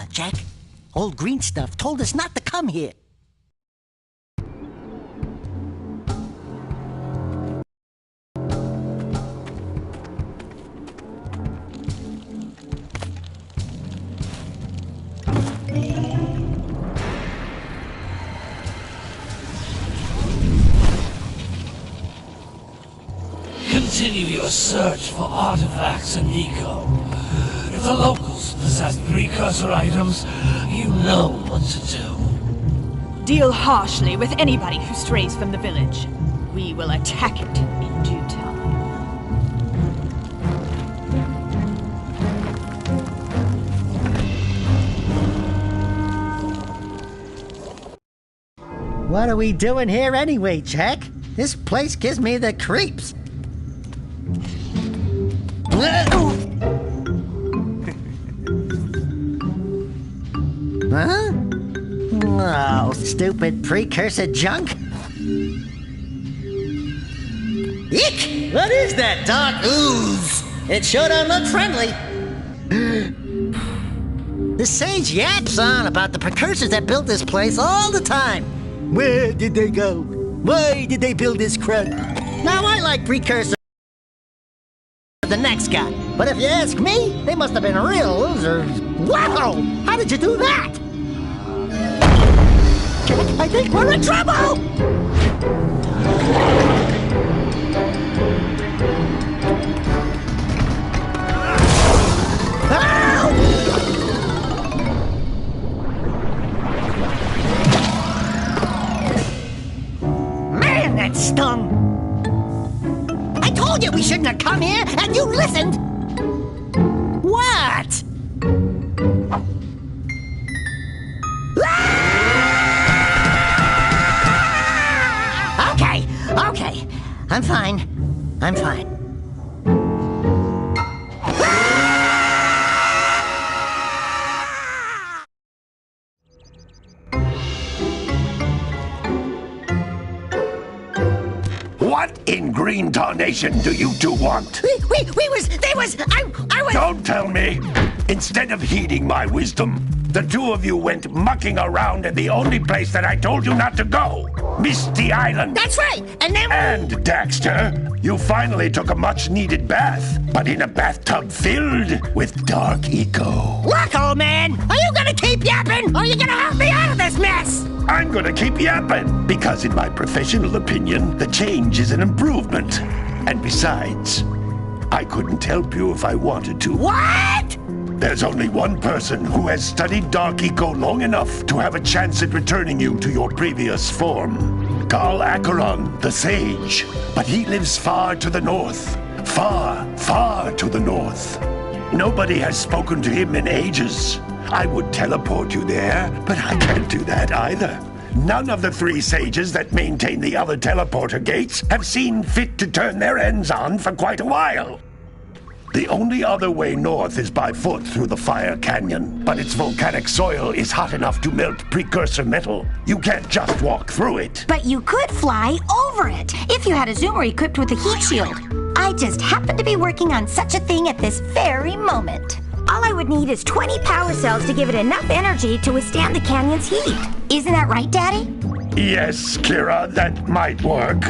Jack, old green stuff told us not to come here. Continue your search for artifacts and eco. If the locals possess precursor items, you know what to do. Deal harshly with anybody who strays from the village. We will attack it in due time. What are we doing here anyway, Jack? This place gives me the creeps. Huh? Oh, stupid precursor junk. Eek! What is that dark ooze? It sure don't look friendly. The sage yaps on about the precursors that built this place all the time. Where did they go? Why did they build this crud? Now I like precursors. The next guy. But if you ask me, they must have been real losers. Wow! How did you do that? Jack, I think we're in trouble! Man, that stung! I told you we shouldn't have come here, and you listened! What? Okay. I'm fine. What in green tarnation do you two want? I was... Don't tell me! Instead of heeding my wisdom, the two of you went mucking around in the only place that I told you not to go! Misty Island! That's right! And then... And, Dexter, you finally took a much-needed bath, but in a bathtub filled with dark eco. Look, old man! Are you gonna keep yapping, or are you gonna help me out of this mess? I'm gonna keep yapping, because in my professional opinion, the change is an improvement. And besides, I couldn't help you if I wanted to. What? There's only one person who has studied Dark Eco long enough to have a chance at returning you to your previous form. Carl Acheron, the Sage. But he lives far to the north. Far to the north. Nobody has spoken to him in ages. I would teleport you there, but I can't do that either. None of the three sages that maintain the other teleporter gates have seen fit to turn their ends on for quite a while. The only other way north is by foot through the Fire Canyon, but its volcanic soil is hot enough to melt precursor metal. You can't just walk through it. But you could fly over it, if you had a zoomer equipped with a heat shield. I just happen to be working on such a thing at this very moment. All I would need is 20 power cells to give it enough energy to withstand the canyon's heat. Isn't that right, Daddy? Yes, Kira, that might work.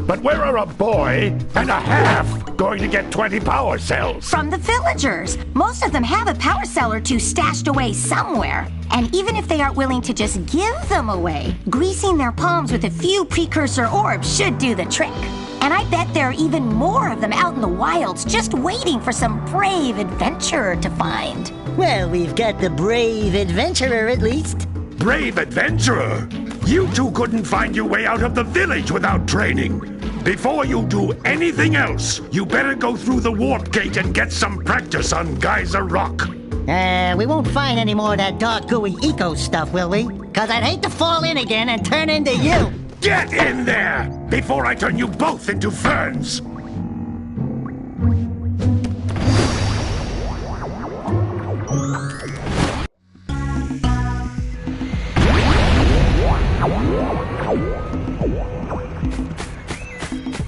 But where are a boy and a half going to get 20 power cells? From the villagers. Most of them have a power cell or two stashed away somewhere. And even if they aren't willing to just give them away, greasing their palms with a few precursor orbs should do the trick. And I bet there are even more of them out in the wilds just waiting for some brave adventurer to find. Well, we've got the brave adventurer at least. Brave adventurer? You two couldn't find your way out of the village without training. Before you do anything else, you better go through the warp gate and get some practice on Geyser Rock. We won't find any more of that dark gooey eco stuff, will we? 'Cause I'd hate to fall in again and turn into you. Get in there before I turn you both into ferns.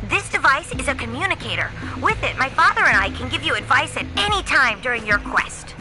This device is a communicator. With it, my father and I can give you advice at any time during your quest.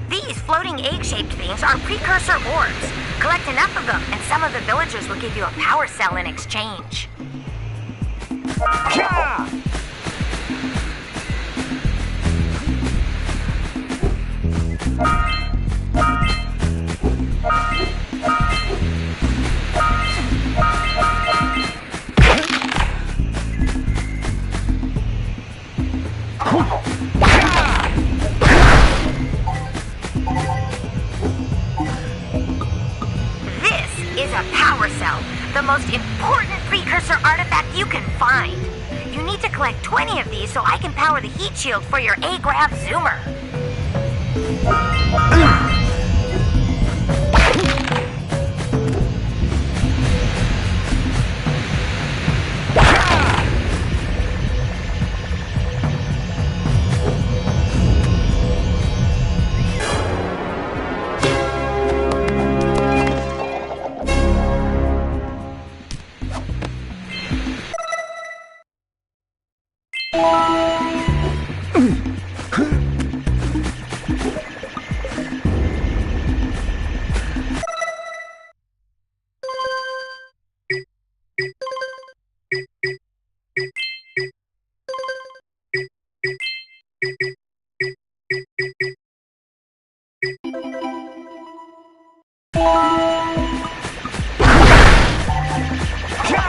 These floating egg-shaped things are precursor orbs. Collect enough of them, and some of the villagers will give you a power cell in exchange. The most important precursor artifact you can find. You need to collect 20 of these so I can power the heat shield for your A-Grav zoomer.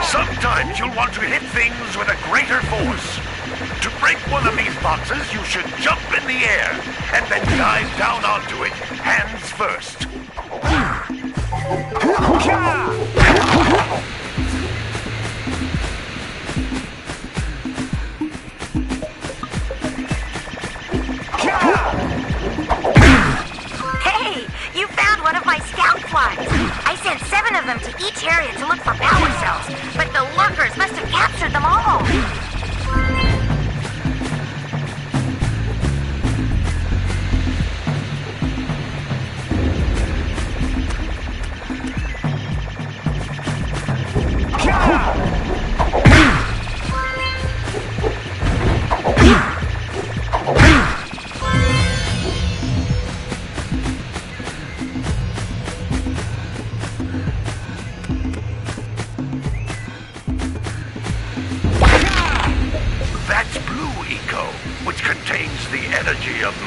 Sometimes you'll want to hit things with a greater force. To break one of these boxes, you should jump in the air and then dive down onto it, hands first. Hey, you found one of my scout flies. I sent 7 of them to each area to look for power cells, but the lurkers must have captured them all.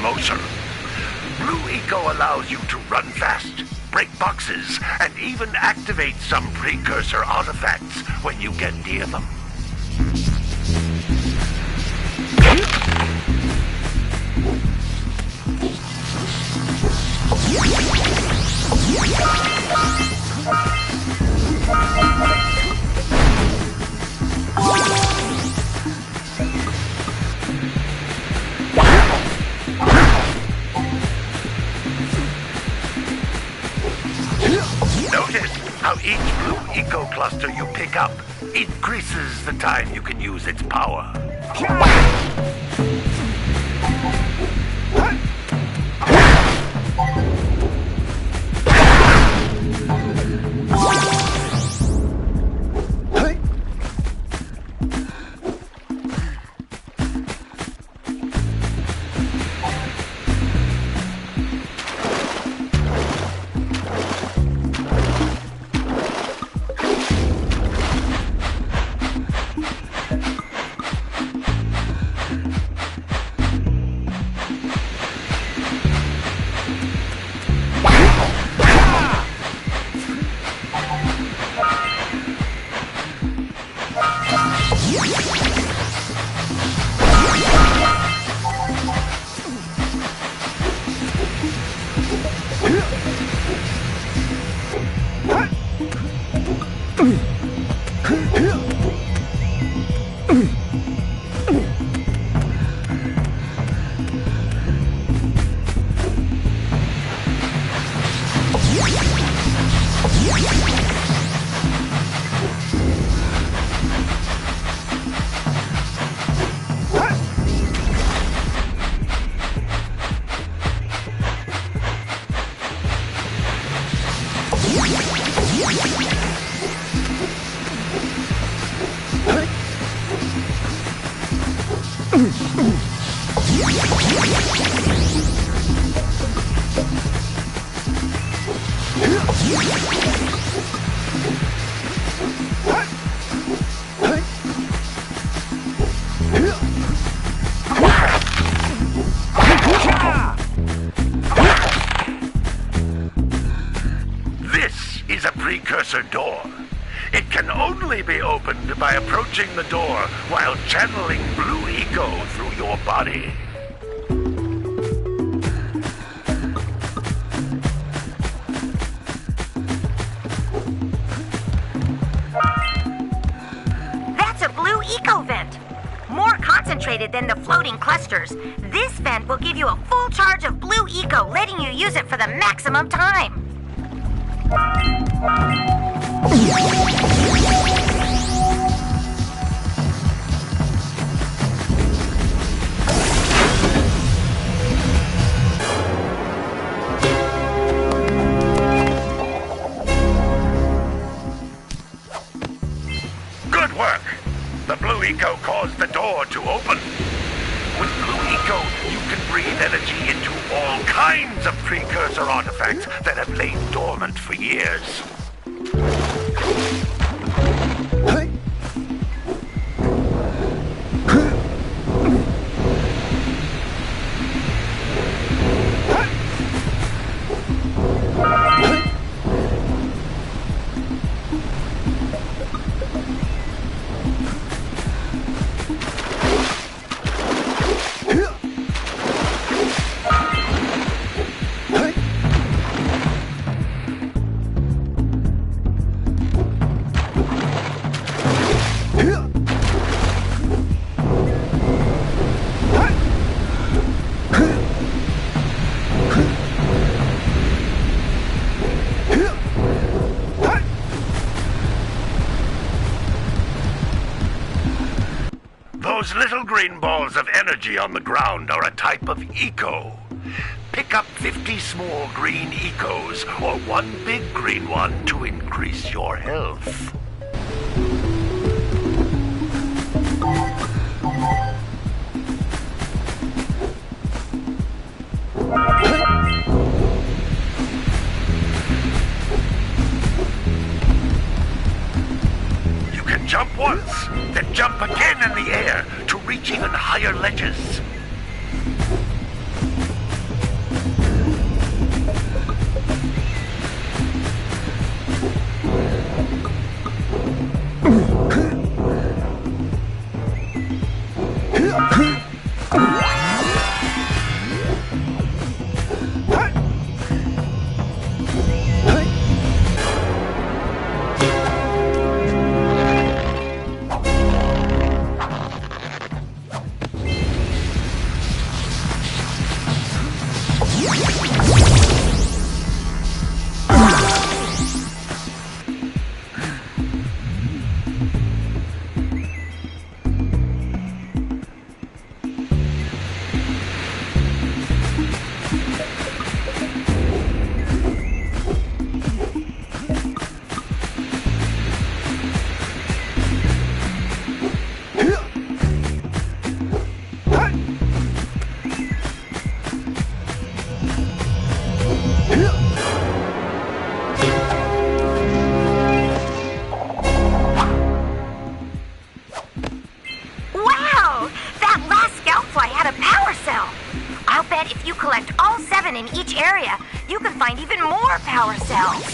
Motion. Blue Eco allows you to run fast, break boxes, and even activate some precursor artifacts when you get near them. How each Blue Eco cluster you pick up increases the time you can use its power. This is a precursor door. It can only be opened by approaching the door while channeling blue eco through your body. That's a blue eco vent. More concentrated than the floating clusters. This vent will give you a full charge of blue eco, letting you use it for the maximum time. Good work! The blue eco caused the door to open. With blue eco, you can breathe energy into all kinds of precursor artifacts that have lain dormant for years. Those little green balls of energy on the ground are a type of eco. Pick up 50 small green ecos or one big green one to increase your health. You can jump once, then jump again in the air to reach even higher ledges. Wow! That last scoutfly had a power cell. I'll bet if you collect all 7 in each area, you can find even more power cells.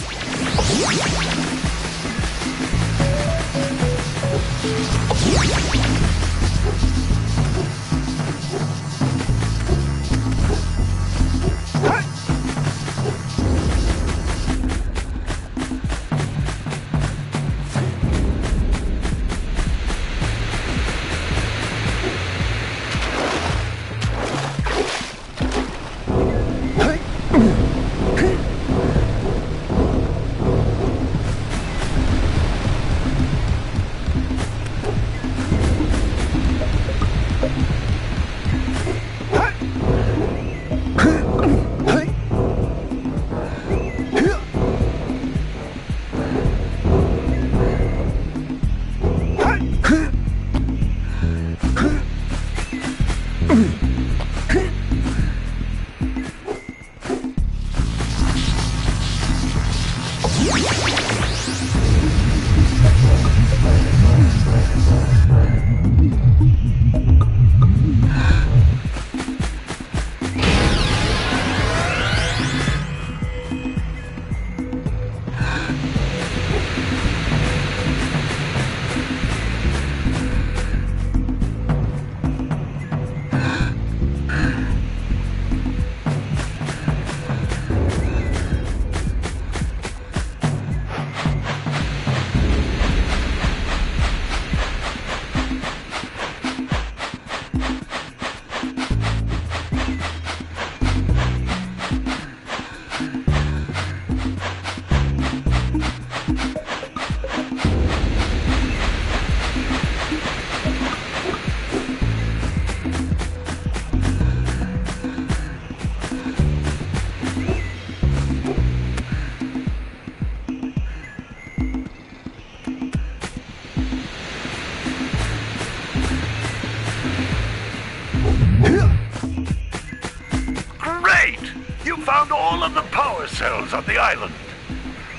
Great! You found all of the power cells on the island.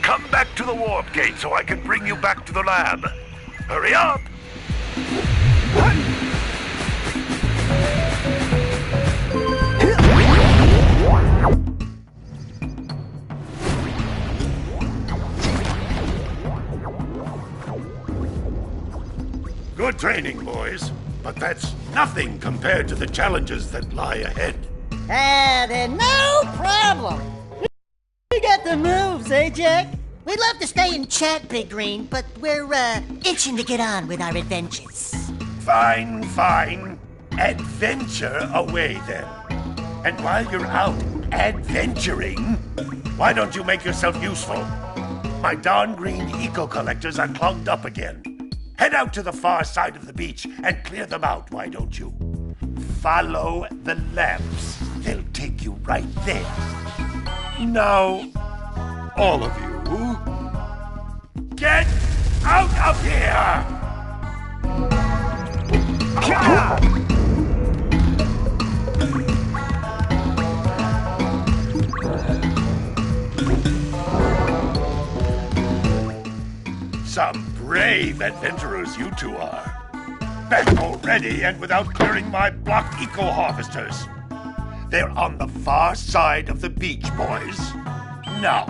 Come back to the warp gate so I can bring you back to the lab. Hurry up! Good training, boys. But that's nothing compared to the challenges that lie ahead. Then no problem. We got the moves, eh, Jack? We'd love to stay and chat, Big Green, but we're, itching to get on with our adventures. Fine, fine. Adventure away, then. And while you're out adventuring, why don't you make yourself useful? My darn green eco-collectors are clogged up again. Head out to the far side of the beach and clear them out, why don't you? Follow the lamps. They'll take you right there. Now, all of you, get out of here! Some brave adventurers you two are. Back already and without clearing my block eco-harvesters. They're on the far side of the beach, boys. Now,